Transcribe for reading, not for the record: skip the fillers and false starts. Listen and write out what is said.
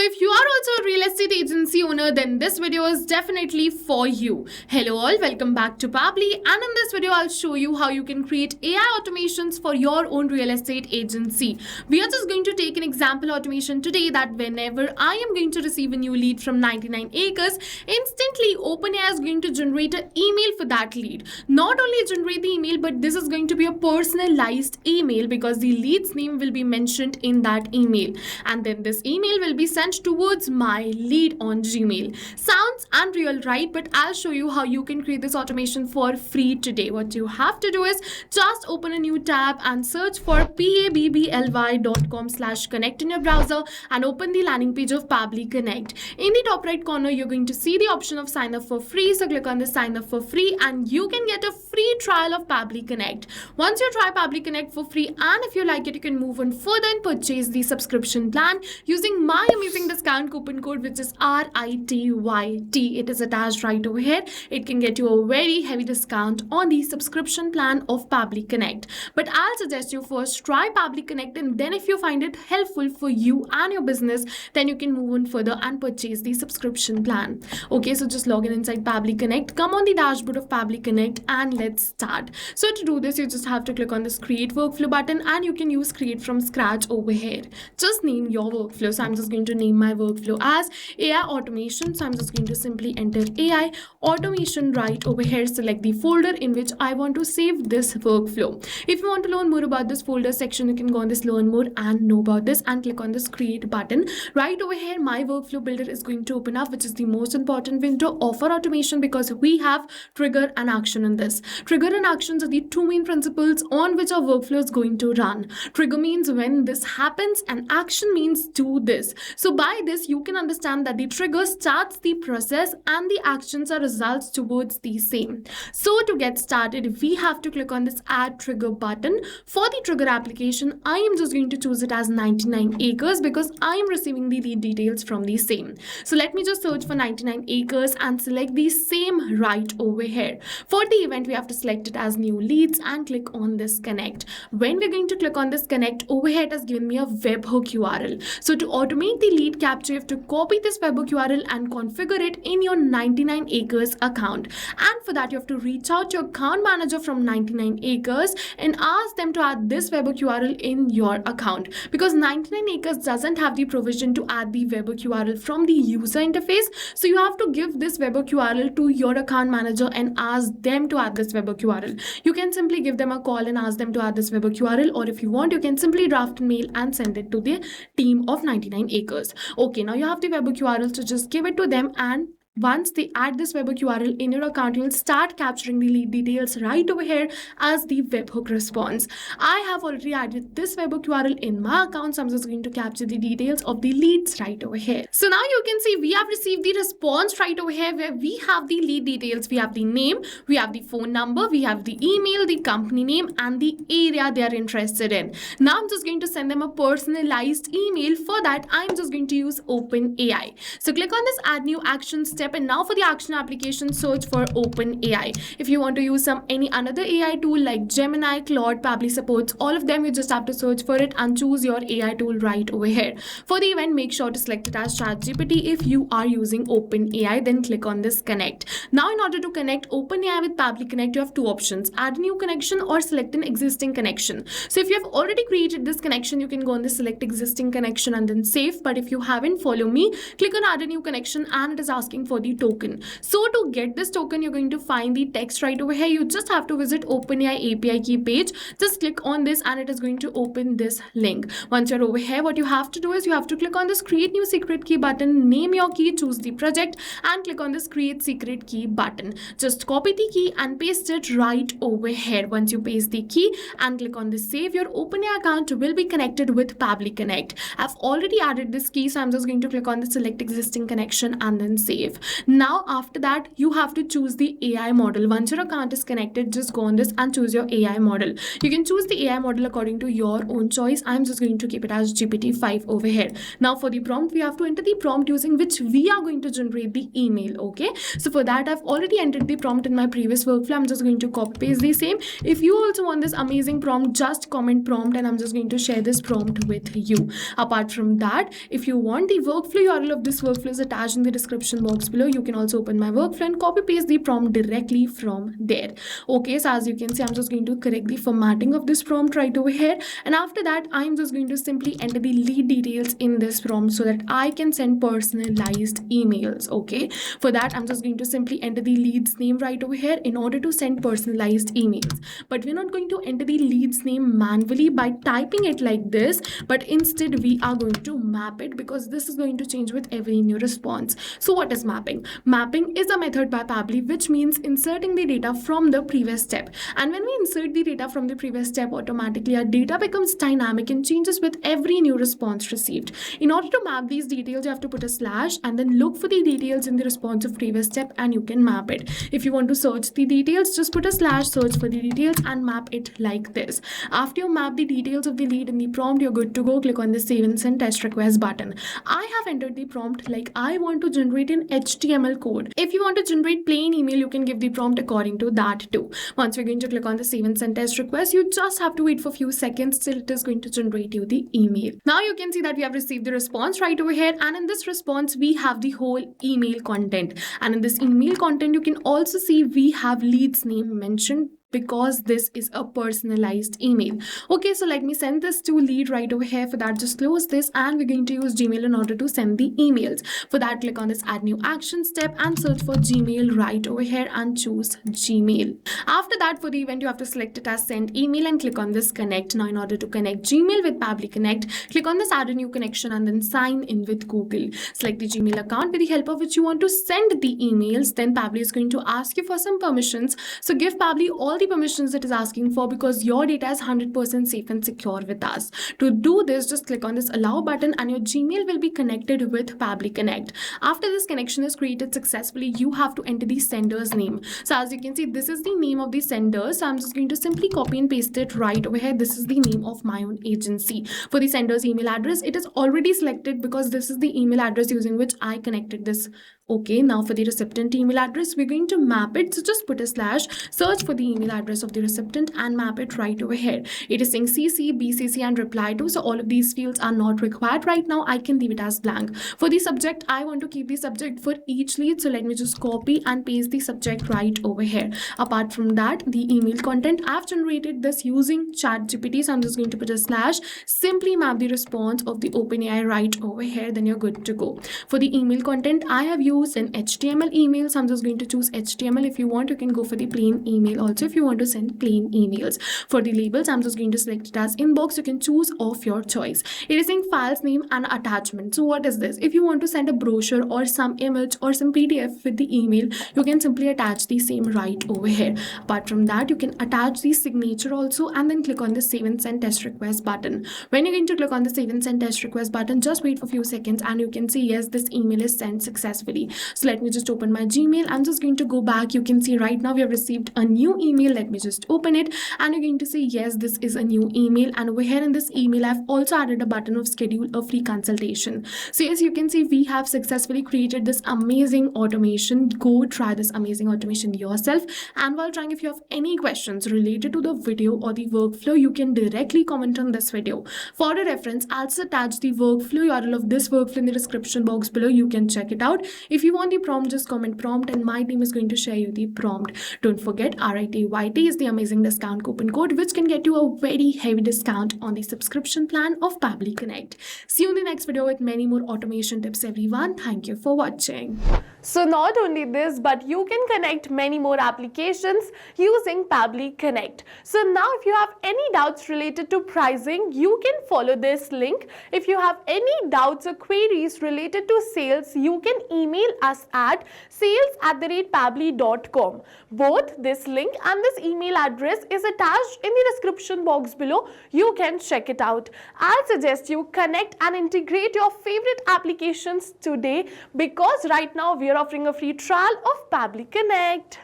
if you are also a real estate agency owner, then this video is definitely for you. Hello all, welcome back to Pabbly, and in this video I'll show you how you can create AI automations for your own real estate agency. We are just going to take an example automation today that whenever I am going to receive a new lead from 99 acres, instantly OpenAI is going to generate an email for that lead. Not only generate the email, but this is going to be a personalized email because the lead's name will be mentioned in that email, and then this email will be sent towards my lead on Gmail. Sounds unreal, right? But I'll show you how you can create this automation for free today. What you have to do is just open a new tab and search for pabbly.com/connect in your browser and open the landing page of Pabbly Connect. In the top right corner, you're going to see the option of sign up for free. So click on the sign up for free and you can get a free trial of Pabbly Connect. Once you try Pabbly Connect for free, and if you like it, you can move on further and purchase the subscription plan using my amazing discount coupon code, which is RITYT. It is attached right over here. It can get you a very heavy discount on the subscription plan of Pabbly Connect. But I'll suggest you first try Pabbly Connect, and then if you find it helpful for you and your business, then you can move on further and purchase the subscription plan. Okay, so just log in inside Pabbly Connect, come on the dashboard of Pabbly Connect, and let's start. So to do this, you just have to click on this create workflow button, and you can use create from scratch over here. Just name your workflow. So I'm just going to name my workflow as AI automation. So I'm just going to simply enter AI automation right over here. Select the folder in which I want to save this workflow. If you want to learn more about this folder section, you can go on this learn more and know about this and click on this create button. Right over here, my workflow builder is going to open up, which is the most important window of our automation because we have trigger and action in this. Trigger and actions are the two main principles on which our workflow is going to run. Trigger means when this happens and action means do this. So by this, you can understand that the trigger starts the process and the actions are results towards the same. So to get started, we have to click on this add trigger button. For the trigger application, I am just going to choose it as 99 acres because I am receiving the lead details from the same. So let me just search for 99 acres and select the same right over here. For the event, we have to select it as new leads and click on this connect. When we're going to click on this connect, over here it has given me a webhook URL. So to automate the lead capture, you have to copy this webhook URL and configure it in your 99 acres account. And for that, you have to reach out to your account manager from 99 acres and ask them to add this webhook URL in your account because 99 acres doesn't have the provision to add the webhook URL from the user interface. So you have to give this webhook URL to your account manager and ask them to add this webhook URL. You can simply give them a call and ask them to add this webhook URL, or if you want, you can simply draft a mail and send it to the team of 99 acres. Okay, now you have the webhook URL, so just give it to them, and once they add this webhook URL in your account, you'll start capturing the lead details right over here as the webhook response. I have already added this webhook URL in my account, so I'm just going to capture the details of the leads right over here. So now you can see we have received the response right over here where we have the lead details. We have the name, we have the phone number, we have the email, the company name, and the area they are interested in. Now I'm just going to send them a personalized email. For that, I'm just going to use OpenAI. So click on this add new action step. And now for the action application, search for OpenAI. If you want to use any another AI tool like Gemini, Claude, Pabbly supports all of them, you just have to search for it and choose your AI tool right over here. For the event, make sure to select it as ChatGPT. If you are using OpenAI, then click on this connect. Now in order to connect OpenAI with Pabbly Connect, you have two options: add a new connection or select an existing connection. So if you have already created this connection, you can go on the select existing connection and then save. But if you haven't, follow me, click on add a new connection, and it is asking for the token. So to get this token, you're going to find the text right over here. You just have to visit OpenAI API key page. Just click on this and it is going to open this link. Once you're over here, what you have to do is you have to click on this create new secret key button, name your key, choose the project, and click on this create secret key button. Just copy the key and paste it right over here. Once you paste the key and click on this save, your OpenAI account will be connected with Pabbly Connect. I've already added this key, so I'm just going to click on the select existing connection and then save. Now after that, you have to choose the AI model. Once your account is connected, just go on this and choose your AI model. You can choose the AI model according to your own choice. I'm just going to keep it as GPT-5 over here. Now for the prompt, we have to enter the prompt using which we are going to generate the email. Okay, so for that, I've already entered the prompt in my previous workflow. I'm just going to copy paste the same. If you also want this amazing prompt, just comment prompt and I'm just going to share this prompt with you. Apart from that, if you want the workflow URL of this workflow is attached in the description box below. You can also open my workflow and copy paste the prompt directly from there. Okay, so as you can see, I'm just going to correct the formatting of this prompt right over here, and after that I'm just going to simply enter the lead details in this prompt so that I can send personalized emails. Okay, for that I'm just going to simply enter the lead's name right over here in order to send personalized emails. But we're not going to enter the lead's name manually by typing it like this, but instead we are going to map it, because this is going to change with every new response. So what is mapping? Mapping is a method by Pabbly which means inserting the data from the previous step. And when we insert the data from the previous step, automatically our data becomes dynamic and changes with every new response received. In order to map these details, you have to put a slash and then look for the details in the response of previous step and you can map it. If you want to search the details, just put a slash, search for the details and map it like this. After you map the details of the lead in the prompt, you're good to go. Click on the save and send test request button. I have entered the prompt like I want to generate an HTML code. If you want to generate plain email, you can give the prompt according to that too. Once we're going to click on the save and send test request, you just have to wait for a few seconds till it is going to generate you the email. Now you can see that we have received the response right over here, and in this response we have the whole email content, and in this email content you can also see we have lead's name mentioned because this is a personalized email. Okay, so let me send this to lead right over here. For that, just close this and we're going to use Gmail in order to send the emails. For that, click on this add new action step and search for Gmail right over here and choose Gmail. After that, for the event, you have to select it as send email and click on this connect. Now in order to connect Gmail with Pabbly Connect, click on this add a new connection and then sign in with Google. Select the Gmail account with the help of which you want to send the emails. Then Pabbly is going to ask you for some permissions. So give Pabbly all the permissions it is asking for, because your data is 100% safe and secure with us. To do this, just click on this allow button and your Gmail will be connected with Pabbly Connect. After this connection is created successfully, you have to enter the sender's name. So as you can see, this is the name of the sender. So I'm just going to simply copy and paste it right over here. This is the name of my own agency. For the sender's email address, it is already selected because this is the email address using which I connected this. Okay, now for the recipient email address, we're going to map it. So just put a slash, search for the email address of the recipient and map it right over here. It is saying CC, BCC and reply to. So all of these fields are not required right now. I can leave it as blank. For the subject, I want to keep the subject for each lead. So let me just copy and paste the subject right over here. Apart from that, the email content, I've generated this using ChatGPT. So I'm just going to put a slash, simply map the response of the OpenAI right over here. Then you're good to go. For the email content, I have used an HTML email. So I'm just going to choose HTML. If you want, you can go for the plain email also if you want to send plain emails. For the labels, I'm just going to select it as inbox. You can choose of your choice. It is saying files name and attachment. So what is this? If you want to send a brochure or some image or some PDF with the email, you can simply attach the same right over here. Apart from that, you can attach the signature also and then click on the save and send test request button. When you're going to click on the save and send test request button, just wait for a few seconds and you can see yes, this email is sent successfully. So let me just open my Gmail. I'm just going to go back. You can see right now we have received a new email. Let me just open it and you're going to see yes, this is a new email, and over here in this email I've also added a button of schedule a free consultation. So yes, you can see we have successfully created this amazing automation. Go try this amazing automation yourself, and while trying, if you have any questions related to the video or the workflow, you can directly comment on this video. For a reference, I'll also attach the workflow URL of this workflow in the description box below. You can check it out. If you want the prompt, just comment prompt and my team is going to share you the prompt. Don't forget, RITYT is the amazing discount coupon code which can get you a very heavy discount on the subscription plan of Pabbly Connect. See you in the next video with many more automation tips, everyone. Thank you for watching. So not only this, but you can connect many more applications using Pabbly Connect. So now if you have any doubts related to pricing, you can follow this link. If you have any doubts or queries related to sales, you can email email us at sales@pabbly.com. Both this link and this email address is attached in the description box below. You can check it out. I'll suggest you connect and integrate your favorite applications today, because right now we are offering a free trial of Pabbly Connect.